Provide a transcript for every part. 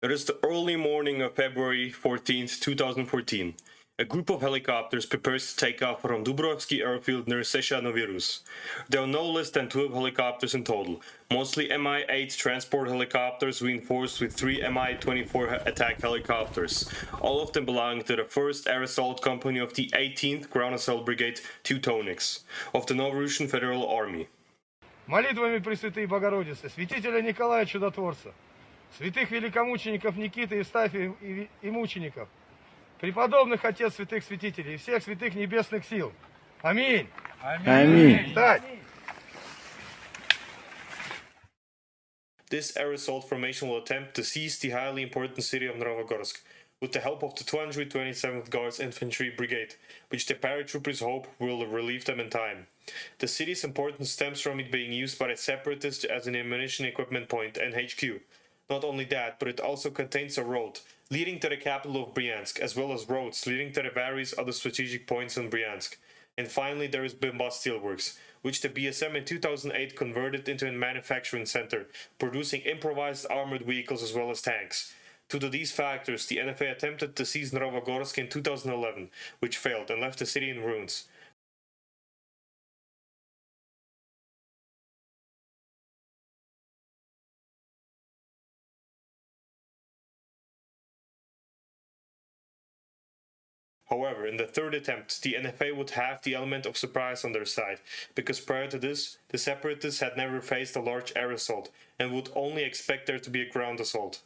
It is the early morning of February 14th, 2014. A group of helicopters prepares to take off from Dubrovsky airfield near Seša Novi Rus. There are no less than 12 helicopters in total, mostly Mi-8 transport helicopters reinforced with 3 Mi-24 attack helicopters, all of them belonging to the 1st Air Assault Company of the 18th Ground Assault Brigade Teutonics of the Novorussian Federal Army. Молитвами Пресвятой Богородицы, святителя Николая Чудотворца, святых великомучеников Никиты, Евстафия и мучеников, преподобных Отец святых святителей и всех святых небесных сил. Аминь. Аминь. Встать. This air assault formation will attempt to seize the highly important city of Novogorsk with the help of the 227th Guards Infantry Brigade, which the paratroopers hope will relieve them in time. The city's importance stems from it being used by the separatists as an ammunition equipment point and HQ. Not only that, but it also contains a road leading to the capital of Bryansk, as well as roads leading to the various other strategic points in Bryansk. And finally, there is Bimbas Steelworks, which the BSM in 2008 converted into a manufacturing center, producing improvised armored vehicles as well as tanks. Due to these factors, the NFA attempted to seize Novogorsk in 2011, which failed and left the city in ruins. However, in the third attempt, the NFA would have the element of surprise on their side, because prior to this, the separatists had never faced a large air assault and would only expect there to be a ground assault.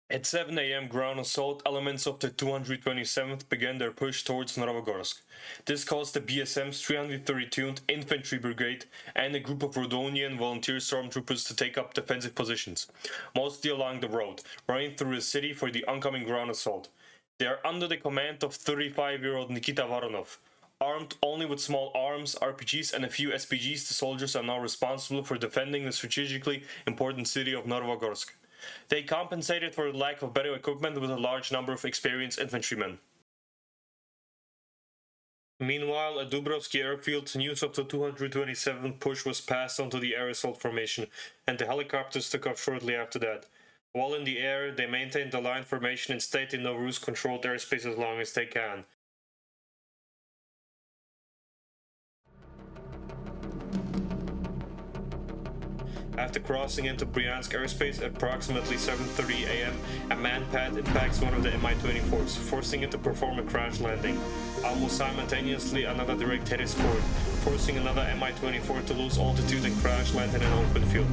At 7 a.m. ground assault, elements of the 227th began their push towards Novogorsk. This caused the BSM's 332nd Infantry Brigade and a group of Rhodonian volunteer stormtroopers to take up defensive positions, mostly along the road, running through the city for the oncoming ground assault. They are under the command of 35-year-old Nikita Voronov. Armed only with small arms, RPGs and a few SPGs, the soldiers are now responsible for defending the strategically important city of Novogorsk. They compensated for the lack of better equipment with a large number of experienced infantrymen. Meanwhile, at Dubrovsky airfield, news of the 227th push was passed on to the air assault formation, and the helicopters took off shortly after that. While in the air, they maintained the line formation and stayed in Novorus-controlled airspace as long as they can. After crossing into Bryansk airspace at approximately 7:30 a.m., a manned pad impacts one of the Mi-24s, forcing it to perform a crash landing. Almost simultaneously, another direct hit is scored, forcing another Mi-24 to lose altitude and crash land in an open field.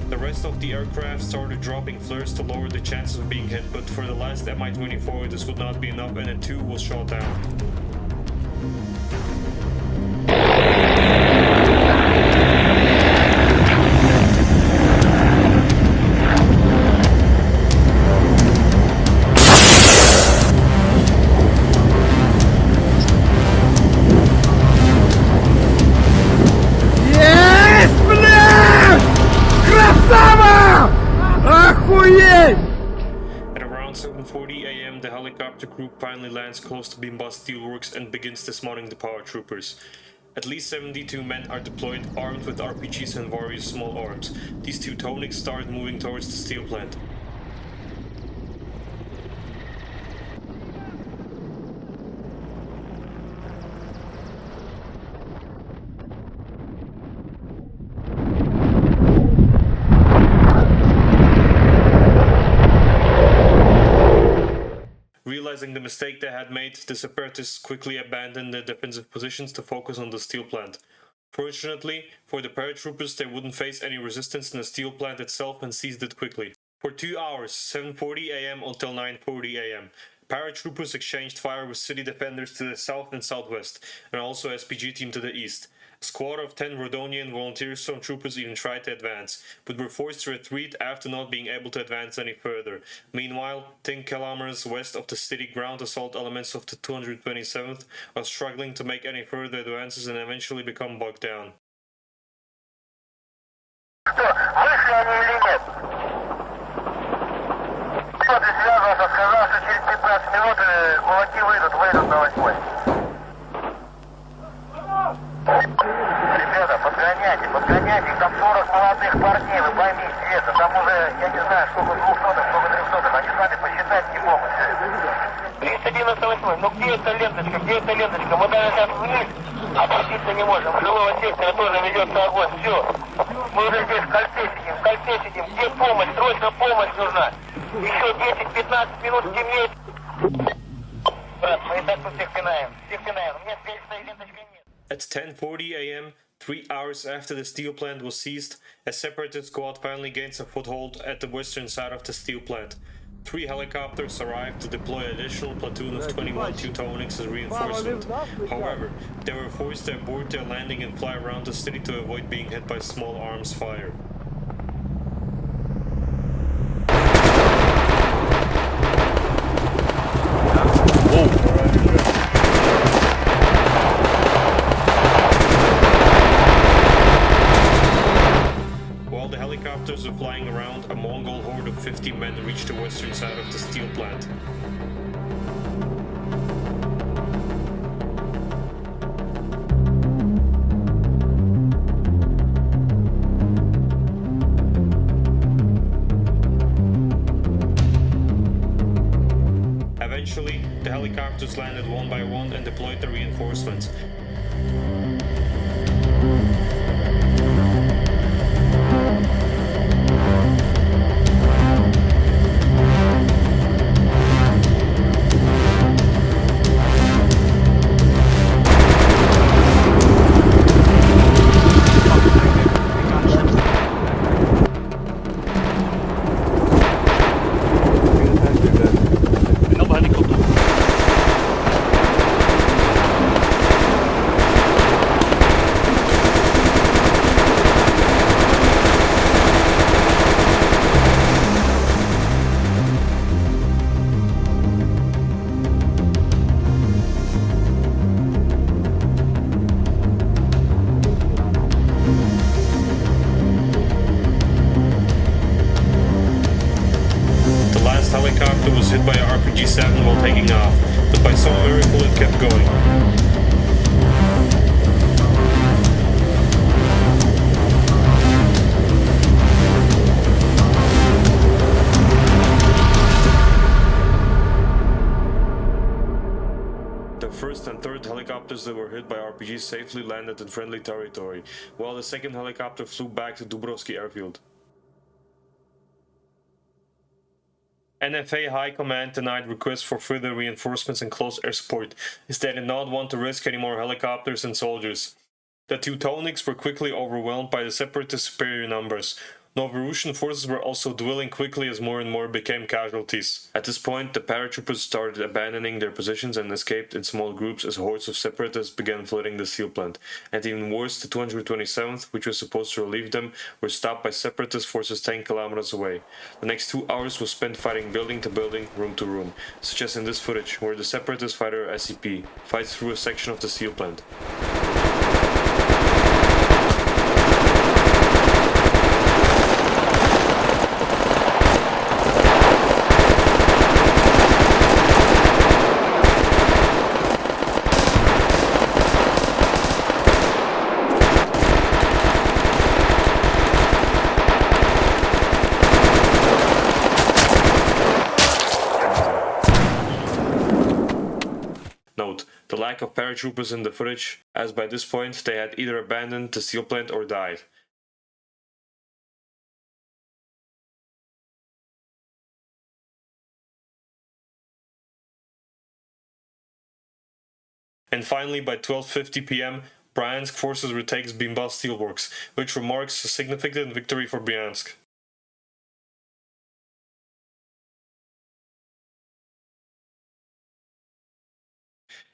The rest of the aircraft started dropping flares to lower the chances of being hit, but for the last Mi-24 this would not be enough and it too was shot down. At around 7:40 a.m., the helicopter group finally lands close to Bimbas Steelworks and begins dismounting the paratroopers. At least 72 men are deployed, armed with RPGs and various small arms. These Teutonics start moving towards the steel plant. Realizing the mistake they had made, the separatists quickly abandoned their defensive positions to focus on the steel plant. Fortunately, for the paratroopers, they wouldn't face any resistance in the steel plant itself and seized it quickly. For 2 hours, 7:40 a.m. until 9:40 a.m., paratroopers exchanged fire with city defenders to the south and southwest, and also SPG team to the east. A squad of 10 Rhodonian volunteer stormtroopers even tried to advance, but were forced to retreat after not being able to advance any further. Meanwhile, 10 kilometers west of the city, ground assault elements of the 227th are struggling to make any further advances and eventually become bogged down. Ребята, подгоняйте, там 40 молодых парней, вы поймите, Света, там уже Я не знаю, сколько двухсотых, сколько трехсотых. Они сами посчитать не могут все это. 398. Ну где эта ленточка? Где эта ленточка? Мы даже сейчас вниз опуститься не можем. Жилого сектора тоже ведется огонь. Все. Мы уже здесь в кольце сидим, в кольце сидим. Где помощь? Срочно помощь нужна. Еще 10-15 минут темнеет. Брат, мы и так тут всех пинаем. Всех пинаем. Мне стрельчатой ленточкой нет. At 10:40 a.m., 3 hours after the steel plant was seized, a separatist squad finally gains a foothold at the western side of the steel plant. 3 helicopters arrived to deploy an additional platoon of 21 Teutonics as reinforcement. However, they were forced to abort their landing and fly around the city to avoid being hit by small arms fire. While the helicopters were flying around, a Mongol horde of 50 men reached the western side of the steel plant. Eventually, the helicopters landed one by one and deployed the reinforcements. Helicopter was hit by an RPG-7 while taking off, but by some miracle it kept going. The first and third helicopters that were hit by RPGs safely landed in friendly territory, while the second helicopter flew back to Dubrovsky airfield. NFA High Command denied requests for further reinforcements and close air support, as they did not want to risk any more helicopters and soldiers. The Teutonics were quickly overwhelmed by the separatist superior numbers. Novorushian forces were also dwindling quickly as more and more became casualties. At this point, the paratroopers started abandoning their positions and escaped in small groups as hordes of separatists began flooding the steel plant. And even worse, the 227th, which was supposed to relieve them, were stopped by separatist forces 10 kilometers away. The next 2 hours was spent fighting building to building, room to room, such as in this footage, where the separatist fighter SCP fights through a section of the steel plant. Note, the lack of paratroopers in the footage, as by this point they had either abandoned the steel plant or died. And finally, by 12:50 p.m., Bryansk forces retakes Bimbas Steelworks, which marks a significant victory for Bryansk.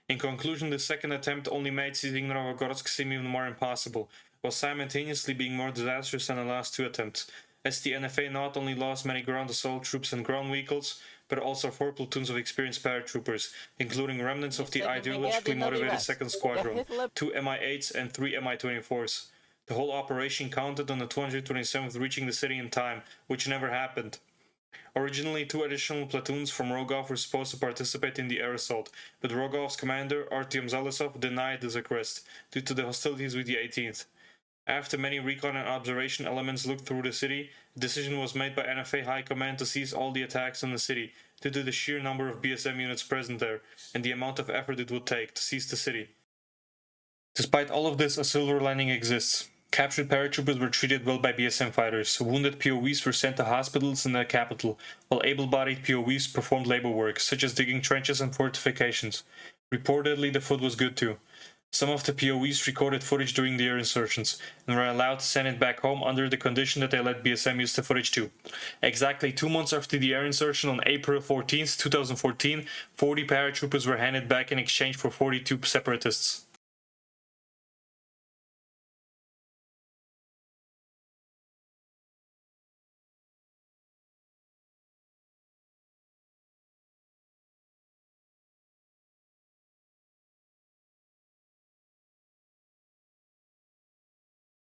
In conclusion, the second attempt only made seizing Novogorsk seem even more impossible, while simultaneously being more disastrous than the last two attempts, as the NFA not only lost many ground assault troops and ground vehicles, but also 4 platoons of experienced paratroopers, including remnants of the ideologically motivated 2nd Squadron, 2 Mi-8s and 3 Mi-24s. The whole operation counted on the 227th reaching the city in time, which never happened. Originally, 2 additional platoons from Rogov were supposed to participate in the air assault, but Rogov's commander, Artyom Zalesov, denied this request due to the hostilities with the 18th. After many recon and observation elements looked through the city, a decision was made by NFA High Command to cease all the attacks on the city due to the sheer number of BSM units present there and the amount of effort it would take to seize the city. Despite all of this, a silver lining exists. Captured paratroopers were treated well by BSM fighters, wounded POWs were sent to hospitals in the capital, while able-bodied POWs performed labor work, such as digging trenches and fortifications. Reportedly, the food was good too. Some of the POWs recorded footage during the air insurgents, and were allowed to send it back home under the condition that they let BSM use the footage too. Exactly 2 months after the air insurrection on April 14, 2014, 40 paratroopers were handed back in exchange for 42 separatists.